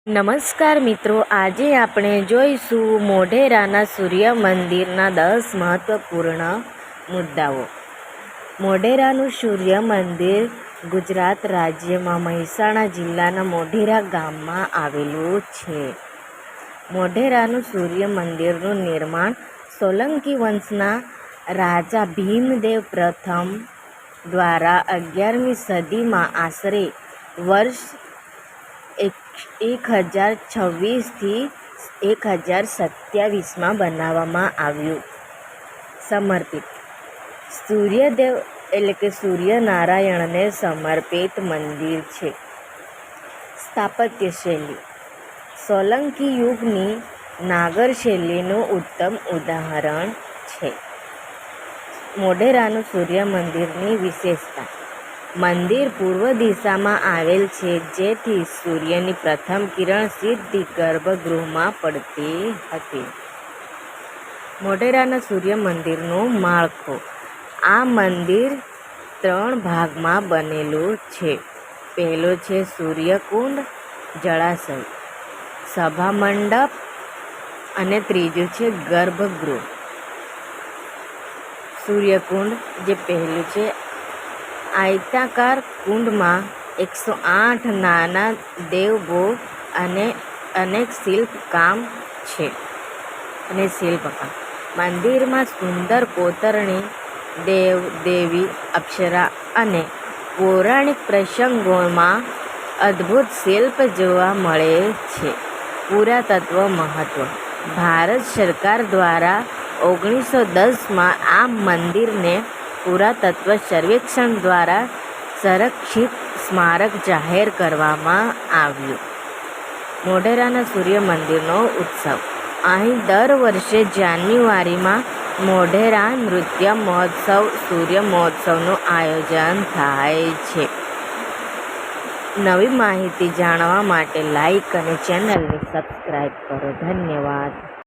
નમસ્કાર મિત્રો, આજે આપણે જોઈશું મોઢેરાના સૂર્ય મંદિરના 10 મહત્વપૂર્ણ મુદ્દાઓ. મોઢેરાનું સૂર્ય મંદિર ગુજરાત રાજ્યમાં મહેસાણા જિલ્લાના મોઢેરા ગામમાં આવેલું છે. મોઢેરાનું સૂર્ય મંદિરનું નિર્માણ સોલંકી વંશના રાજા ભીમદેવ પ્રથમ દ્વારા 11મી સદીમાં આશરે વર્ષ 1026 થી 1027માં બનાવવામાં આવ્યું. સમર્પિત સૂર્યદેવ એટલે કે સૂર્યનારાયણને સમર્પિત મંદિર છે. સ્થાપત્ય શૈલી સોલંકી યુગની નાગર શૈલીનું ઉત્તમ ઉદાહરણ છે. મોઢેરાનું સૂર્ય મંદિરની વિશેષતા: મંદિર પૂર્વ દિશામાં આવેલ છે, જેથી સૂર્યની પ્રથમ કિરણ સીધી ગર્ભગૃહમાં પડતી હતી. મોઢેરાના સૂર્ય મંદિરનું માળખું: આ મંદિર 3 ભાગમાં બનેલું છે. પહેલો છે સૂર્યકુંડ જળાશય, સભા મંડપ અને ત્રીજું છે ગર્ભગૃહ. સૂર્યકુંડ જે પહેલું છે, આયતાકાર કુંડમાં 108 નાના દેવબો અને અનેક શિલ્પકામ છે. મંદિરમાં સુંદર કોતરણી, દેવ દેવી, અપ્સરા અને પૌરાણિક પ્રસંગોમાં અદ્ભુત શિલ્પ જોવા મળે છે. પુરાતત્વ મહત્વ: ભારત સરકાર દ્વારા 1910માં આ મંદિરને પુરાતત્વ સર્વેક્ષણ દ્વારા સંરક્ષિત સ્મારક જાહેર કરવામાં આવ્યું. મોઢેરાના સૂર્ય મંદિરનો ઉત્સવ: અહીં દર વર્ષે જાન્યુઆરીમાં મોઢેરા નૃત્ય મહોત્સવ સૂર્ય મહોત્સવનું આયોજન થાય છે. નવી માહિતી જાણવા માટે લાઈક અને ચેનલને સબસ્ક્રાઈબ કરો. ધન્યવાદ.